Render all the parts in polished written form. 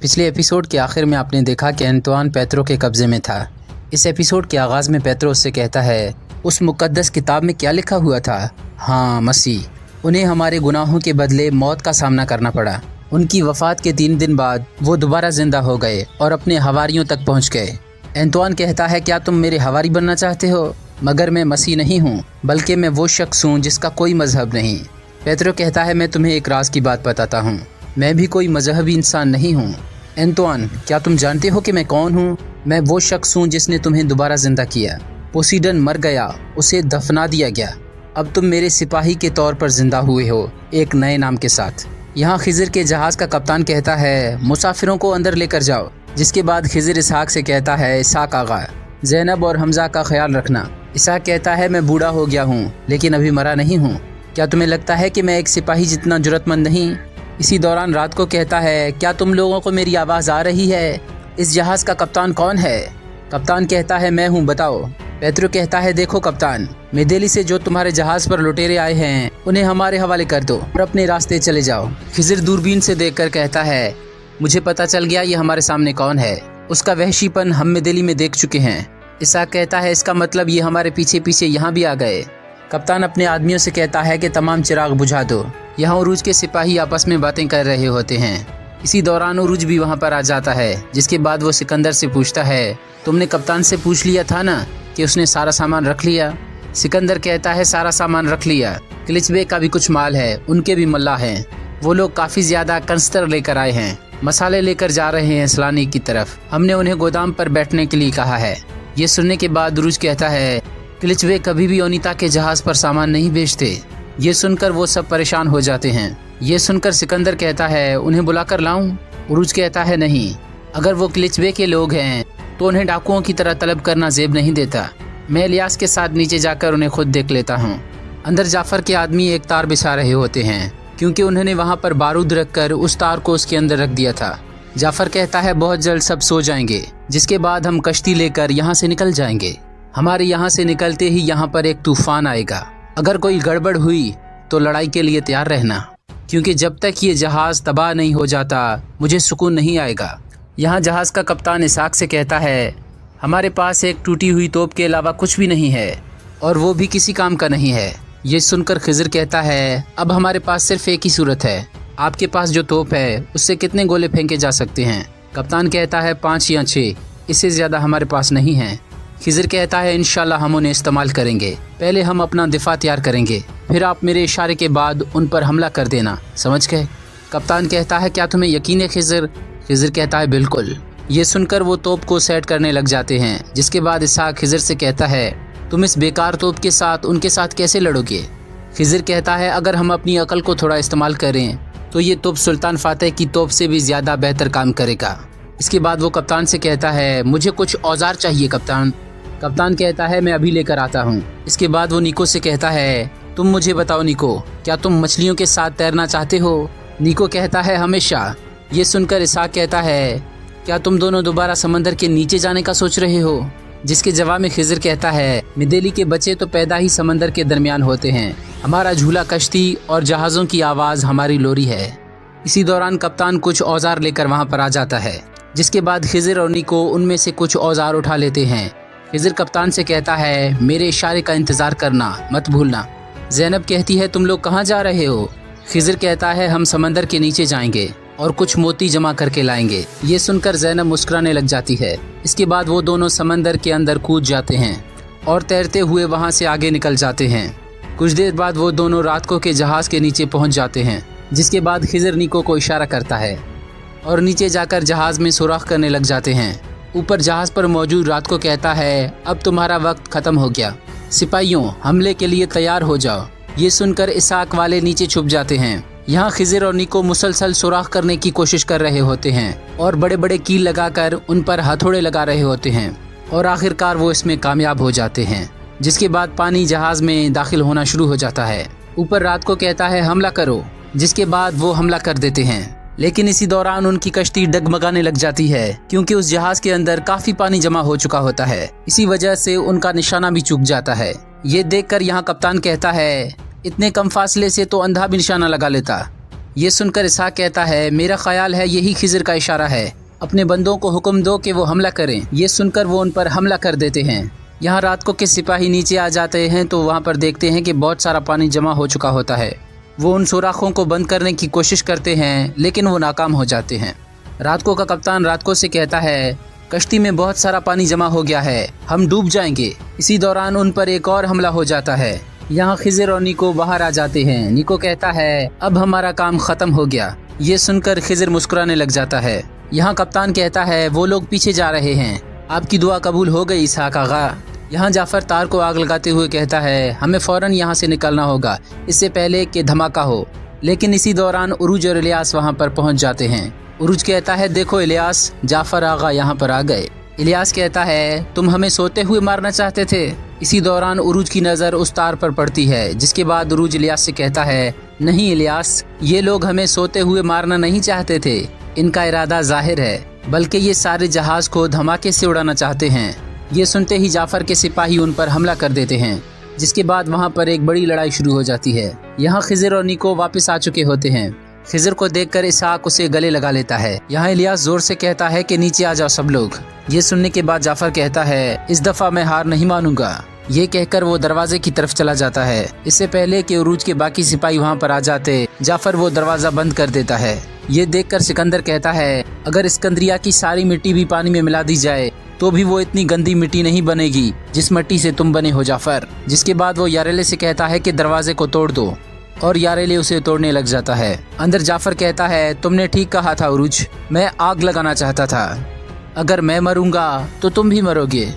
पिछले एपिसोड के आखिर में आपने देखा कि एंटवान पेत्रो के कब्जे में था। इस एपिसोड के आगाज़ में पेत्रो उससे कहता है, उस मुकद्दस किताब में क्या लिखा हुआ था? हाँ, मसीह। उन्हें हमारे गुनाहों के बदले मौत का सामना करना पड़ा। उनकी वफ़ात के 3 दिन बाद वो दोबारा जिंदा हो गए और अपने हवारियों तक पहुंच गए। एंटवान कहता है, क्या तुम मेरे हवारी बनना चाहते हो? मगर मैं मसीह नहीं हूँ, बल्कि मैं वो शख्स हूँ जिसका कोई मजहब नहीं। पेत्रो कहता है, मैं तुम्हें एक राज की बात बताता हूँ, मैं भी कोई मजहबी इंसान नहीं हूँ। एंटवान, क्या तुम जानते हो कि मैं कौन हूँ? मैं वो शख्स हूँ जिसने तुम्हें दोबारा जिंदा किया। पोसीडन मर गया, उसे दफना दिया गया। अब तुम मेरे सिपाही के तौर पर जिंदा हुए हो, एक नए नाम के साथ। यहाँ खिज़र के जहाज़ का कप्तान कहता है, मुसाफिरों को अंदर लेकर जाओ। जिसके बाद खिज़र इसहाक से कहता है, इसहाक आगा, ज़ैनब और हमजा का ख्याल रखना। इसहाक कहता है, मैं बूढ़ा हो गया हूँ लेकिन अभी मरा नहीं हूँ। क्या तुम्हें लगता है कि मैं एक सिपाही जितना जुर्रतमंद नहीं? इसी दौरान रात को कहता है, क्या तुम लोगों को मेरी आवाज़ आ रही है? इस जहाज़ का कप्तान कौन है? कप्तान कहता है, मैं हूँ, बताओ। पेत्रो कहता है, देखो कप्तान, मेदेली से जो तुम्हारे जहाज़ पर लुटेरे आए हैं उन्हें हमारे हवाले कर दो और अपने रास्ते चले जाओ। खिज़र दूरबीन से देखकर कहता है, मुझे पता चल गया ये हमारे सामने कौन है। उसका वहशीपन हम मेदेली में देख चुके हैं। इसहाक कहता है, इसका मतलब ये हमारे पीछे पीछे यहाँ भी आ गए। कप्तान अपने आदमियों से कहता है कि तमाम चिराग बुझा दो। यहाँ उरूज के सिपाही आपस में बातें कर रहे होते हैं। इसी दौरान उरूज भी वहाँ पर आ जाता है, जिसके बाद वो सिकंदर से पूछता है, तुमने कप्तान से पूछ लिया था ना कि उसने सारा सामान रख लिया? सिकंदर कहता है, सारा सामान रख लिया। किलिचबे का भी कुछ माल है, उनके भी मल्ला हैं। वो लोग काफ़ी ज़्यादा कंस्तर लेकर आए हैं, मसाले लेकर जा रहे हैं सलानी की तरफ। हमने उन्हें गोदाम पर बैठने के लिए कहा है। ये सुनने के बाद उरूज कहता है, किलिचबे कभी भी ओनिता के जहाज़ पर सामान नहीं भेजते। ये सुनकर वो सब परेशान हो जाते हैं। ये सुनकर सिकंदर कहता है, उन्हें बुलाकर लाऊं? उरूज कहता है, नहीं, अगर वो किलिचबे के लोग हैं तो उन्हें डाकुओं की तरह तलब करना जेब नहीं देता। मैं इलियास के साथ नीचे जाकर उन्हें खुद देख लेता हूँ। अंदर जाफर के आदमी एक तार बिछा रहे होते हैं, क्योंकि उन्होंने वहाँ पर बारूद रखकर उस तार को उसके अंदर रख दिया था। जाफर कहता है, बहुत जल्द सब सो जाएंगे, जिसके बाद हम कश्ती लेकर यहाँ से निकल जाएंगे। हमारे यहाँ से निकलते ही यहाँ पर एक तूफान आएगा। अगर कोई गड़बड़ हुई तो लड़ाई के लिए तैयार रहना, क्योंकि जब तक ये जहाज़ तबाह नहीं हो जाता मुझे सुकून नहीं आएगा। यहाँ जहाज़ का कप्तान इसहाक से कहता है, हमारे पास एक टूटी हुई तोप के अलावा कुछ भी नहीं है, और वो भी किसी काम का नहीं है। ये सुनकर खिज़र कहता है, अब हमारे पास सिर्फ एक ही सूरत है। आपके पास जो तोप है उससे कितने गोले फेंके जा सकते हैं? कप्तान कहता है, 5 या 6, इससे ज़्यादा हमारे पास नहीं है। खिज़र कहता है, इंशाल्लाह हम उन्हें इस्तेमाल करेंगे। पहले हम अपना दिफा तैयार करेंगे, फिर आप मेरे इशारे के बाद उन पर हमला कर देना, समझ गए? कप्तान कहता है, क्या तुम्हें यकीन है खिज़र? खिज़र कहता है, बिल्कुल। ये सुनकर वो तोप को सेट करने लग जाते हैं, जिसके बाद इसहाक खिज़र से कहता है, तुम इस बेकार तोप के साथ उनके साथ कैसे लड़ोगे? खिज़र कहता है, अगर हम अपनी अकल को थोड़ा इस्तेमाल करें तो ये तोप सुल्तान फातेह की तोप से भी ज़्यादा बेहतर काम करेगा। इसके बाद वो कप्तान से कहता है, मुझे कुछ औजार चाहिए कप्तान। कप्तान कहता है, मैं अभी लेकर आता हूँ। इसके बाद वो निको से कहता है, तुम मुझे बताओ निको, क्या तुम मछलियों के साथ तैरना चाहते हो? निको कहता है, हमेशा। ये सुनकर इसहाक कहता है, क्या तुम दोनों दोबारा समंदर के नीचे जाने का सोच रहे हो? जिसके जवाब में खिज़र कहता है, मेदेली के बच्चे तो पैदा ही समंदर के दरमियान होते हैं। हमारा झूला कश्ती और जहाज़ों की आवाज़ हमारी लोरी है। इसी दौरान कप्तान कुछ औजार लेकर वहाँ पर आ जाता है, जिसके बाद खिज़र और निको उनमें से कुछ औजार उठा लेते हैं। खिज़र कप्तान से कहता है, मेरे इशारे का इंतज़ार करना, मत भूलना। ज़ैनब कहती है, तुम लोग कहाँ जा रहे हो? खिज़र कहता है, हम समंदर के नीचे जाएंगे और कुछ मोती जमा करके लाएंगे। ये सुनकर ज़ैनब मुस्कुराने लग जाती है। इसके बाद वो दोनों समंदर के अंदर कूद जाते हैं और तैरते हुए वहाँ से आगे निकल जाते हैं। कुछ देर बाद वो दोनों रात को के जहाज़ के नीचे पहुँच जाते हैं, जिसके बाद खिज़र निको को इशारा करता है और नीचे जाकर जहाज़ में सुराख करने लग जाते हैं। ऊपर जहाज़ पर मौजूद रात को कहता है, अब तुम्हारा वक्त ख़त्म हो गया, सिपाहियों हमले के लिए तैयार हो जाओ। ये सुनकर इसहाक वाले नीचे छुप जाते हैं। यहाँ खिज़र और निको मुसलसल सुराख करने की कोशिश कर रहे होते हैं और बड़े बड़े कील लगाकर उन पर हथौड़े लगा रहे होते हैं, और आखिरकार वो इसमें कामयाब हो जाते हैं। जिसके बाद पानी जहाज़ में दाखिल होना शुरू हो जाता है। ऊपर रात को कहता है, हमला करो, जिसके बाद वो हमला कर देते हैं। लेकिन इसी दौरान उनकी कश्ती डगमगाने लग जाती है, क्योंकि उस जहाज़ के अंदर काफ़ी पानी जमा हो चुका होता है। इसी वजह से उनका निशाना भी चूक जाता है। ये देखकर यहाँ कप्तान कहता है, इतने कम फासले से तो अंधा भी निशाना लगा लेता। ये सुनकर इसहाक कहता है मेरा ख्याल है यही खिज़र का इशारा है, अपने बंदों को हुक्म दो कि वो हमला करें। ये सुनकर वो उन पर हमला कर देते हैं। यहाँ रात को के सिपाही नीचे आ जाते हैं तो वहाँ पर देखते हैं कि बहुत सारा पानी जमा हो चुका होता है। वो उन सुराखों को बंद करने की कोशिश करते हैं लेकिन वो नाकाम हो जाते हैं। रात को का कप्तान रात को से कहता है कश्ती में बहुत सारा पानी जमा हो गया है, हम डूब जाएंगे। इसी दौरान उन पर एक और हमला हो जाता है। यहाँ खिज़र और निको बाहर आ जाते हैं। निको कहता है अब हमारा काम खत्म हो गया। ये सुनकर खिज़र मुस्कुराने लग जाता है। यहाँ कप्तान कहता है वो लोग पीछे जा रहे हैं, आपकी दुआ कबूल हो गई इसहाक आगा। यहाँ जाफर तार को आग लगाते हुए कहता है हमें फ़ौरन यहाँ से निकलना होगा इससे पहले कि धमाका हो। लेकिन इसी दौरान उरूज और इलियास वहाँ पर पहुँच जाते हैं। उरूज कहता है देखो इलियास, जाफर आगा यहाँ पर आ गए। इलियास कहता है तुम हमें सोते हुए मारना चाहते थे। इसी दौरान उरूज की नज़र उस तार पर पड़ती है, जिसके बाद उरूज इलियास से कहता है नहीं इलियास, ये लोग हमें सोते हुए मारना नहीं चाहते थे, इनका इरादा जाहिर है, बल्कि ये सारे जहाज को धमाके से उड़ाना चाहते हैं। ये सुनते ही जाफर के सिपाही उन पर हमला कर देते हैं, जिसके बाद वहाँ पर एक बड़ी लड़ाई शुरू हो जाती है। यहाँ खिज़र और निको वापस आ चुके होते हैं। खिज़र को देखकर इसहाक उसे गले लगा लेता है। यहाँ इलियास जोर से कहता है कि नीचे आ जाओ सब लोग। ये सुनने के बाद जाफर कहता है इस दफा मैं हार नहीं मानूंगा। ये कहकर वो दरवाजे की तरफ चला जाता है। इससे पहले कि उरूज के बाकी सिपाही वहाँ पर आ जाते, जाफर वो दरवाजा बंद कर देता है। ये देखकर सिकंदर कहता है अगर सिकंदरिया की सारी मिट्टी भी पानी में मिला दी जाए तो भी वो इतनी गंदी मिट्टी नहीं बनेगी जिस मिट्टी से तुम बने हो जाफर। जिसके बाद वो यारेले से कहता है कि दरवाजे को तोड़ दो, और यारेले उसे तोड़ने लग जाता है। अंदर जाफर कहता है तुमने ठीक कहा था उरूज, मैं आग लगाना चाहता था, अगर मैं मरूंगा तो तुम भी मरोगे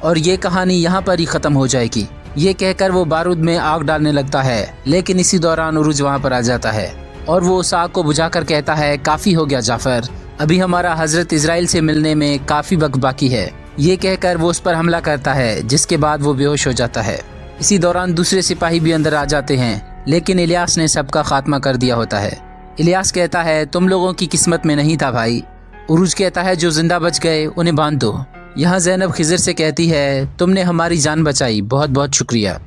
और ये कहानी यहाँ पर ही खत्म हो जाएगी। ये कहकर वो बारूद में आग डालने लगता है। लेकिन इसी दौरान उरूज वहाँ पर आ जाता है और वो उस आग को बुझाकर कहता है काफी हो गया जाफर, अभी हमारा हजरत इजराइल से मिलने में काफी वक्त बाकी है। ये कहकर वो उस पर हमला करता है, जिसके बाद वो बेहोश हो जाता है। इसी दौरान दूसरे सिपाही भी अंदर आ जाते हैं, लेकिन इलियास ने सबका खात्मा कर दिया होता है। इलियास कहता है तुम लोगों की किस्मत में नहीं था भाई। उरूज कहता है जो जिंदा बच गए उन्हें बांध दो। यहाँ ज़ैनब खिज़र से कहती है तुमने हमारी जान बचाई, बहुत बहुत शुक्रिया,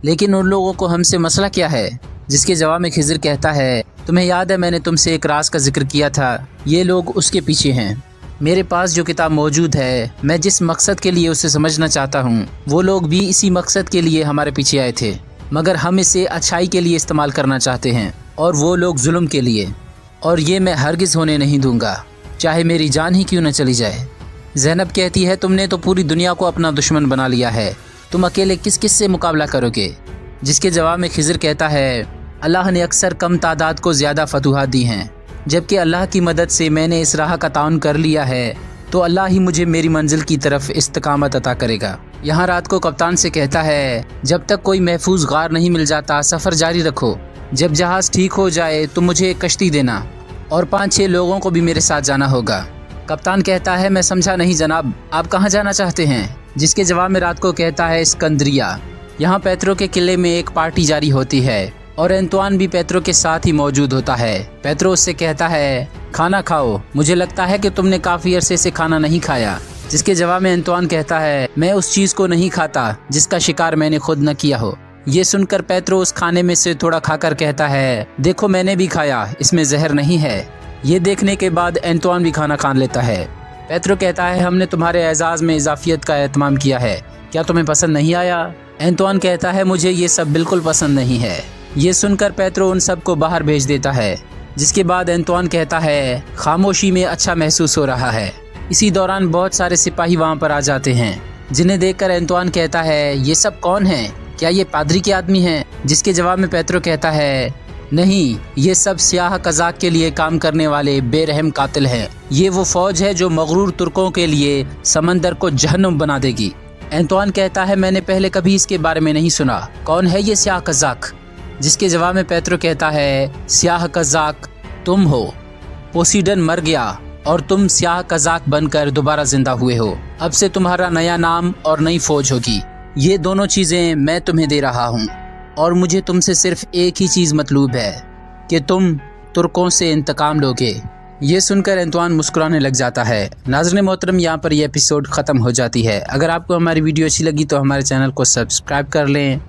लेकिन उन लोगों को हमसे मसला क्या है। जिसके जवाब में खिज़र कहता है तुम्हें याद है मैंने तुमसे एक राज का जिक्र किया था, ये लोग उसके पीछे हैं। मेरे पास जो किताब मौजूद है, मैं जिस मकसद के लिए उसे समझना चाहता हूँ, वो लोग भी इसी मकसद के लिए हमारे पीछे आए थे, मगर हम इसे अच्छाई के लिए इस्तेमाल करना चाहते हैं और वो लोग जुल्म के लिए, और ये मैं हरगिज़ होने नहीं दूंगा, चाहे मेरी जान ही क्यों न चली जाए। ज़ैनब कहती है तुमने तो पूरी दुनिया को अपना दुश्मन बना लिया है, तुम अकेले किस किस से मुकाबला करोगे। जिसके जवाब में खिज़र कहता है अल्लाह ने अक्सर कम तादाद को ज़्यादा फतूहात दी हैं, जबकि अल्लाह की मदद से मैंने इस राह का ताउन कर लिया है तो अल्लाह ही मुझे मेरी मंजिल की तरफ इस्तिकामत अता करेगा। यहाँ रात को कप्तान से कहता है जब तक कोई महफूज गार नहीं मिल जाता सफ़र जारी रखो, जब जहाज़ ठीक हो जाए तो मुझे एक कश्ती देना और 5-6 लोगों को भी मेरे साथ जाना होगा। कप्तान कहता है मैं समझा नहीं जनाब, आप कहाँ जाना चाहते हैं। जिसके जवाब में रात को कहता है सिकंदरिया। यहाँ पेत्रो के किले में एक पार्टी जारी होती है और एंतुआन भी पेत्रो के साथ ही मौजूद होता है। पेत्रो उससे कहता है खाना खाओ, मुझे लगता है कि तुमने काफ़ी अरसे से खाना नहीं खाया। जिसके जवाब में एंतुआन कहता है मैं उस चीज़ को नहीं खाता जिसका शिकार मैंने खुद न किया हो। ये सुनकर पेत्रो उस खाने में से थोड़ा खाकर कहता है देखो मैंने भी खाया, इसमें जहर नहीं है। ये देखने के बाद एंतुआन भी खाना खा लेता है। पेत्रो कहता है हमने तुम्हारे एजाज़ में इजाफियत का एहतमाम किया है, क्या तुम्हें पसंद नहीं आया। एंतुआन कहता है मुझे ये सब बिल्कुल पसंद नहीं है। ये सुनकर पेत्रो उन सब को बाहर भेज देता है। जिसके बाद एंतुआन कहता है खामोशी में अच्छा महसूस हो रहा है। इसी दौरान बहुत सारे सिपाही वहाँ पर आ जाते हैं, जिन्हें देखकर एंतुआन कहता है ये सब कौन हैं, क्या ये पादरी के आदमी हैं। जिसके जवाब में पेत्रो कहता है नहीं, ये सब स्याह कज़ाक के लिए काम करने वाले बेरहम कातिल हैं। ये वो फौज है जो मगरूर तुर्कों के लिए समंदर को जहन्नुम बना देगी। एंतुआन कहता है मैंने पहले कभी इसके बारे में नहीं सुना, कौन है ये स्याह कज़ाक। जिसके जवाब में पेत्रो कहता है स्याह कज़ाक तुम हो, पोसीडन मर गया और तुम स्याह कज़ाक बनकर दोबारा जिंदा हुए हो। अब से तुम्हारा नया नाम और नई फौज होगी। ये दोनों चीज़ें मैं तुम्हें दे रहा हूँ और मुझे तुमसे सिर्फ एक ही चीज़ मतलूब है कि तुम तुर्कों से इंतकाम लोगे। ये सुनकर एंतुआन मुस्कुराने लग जाता है। नाज़रीन मोहतरम, यहाँ पर यह एपिसोड ख़त्म हो जाती है। अगर आपको हमारी वीडियो अच्छी लगी तो हमारे चैनल को सब्सक्राइब कर लें।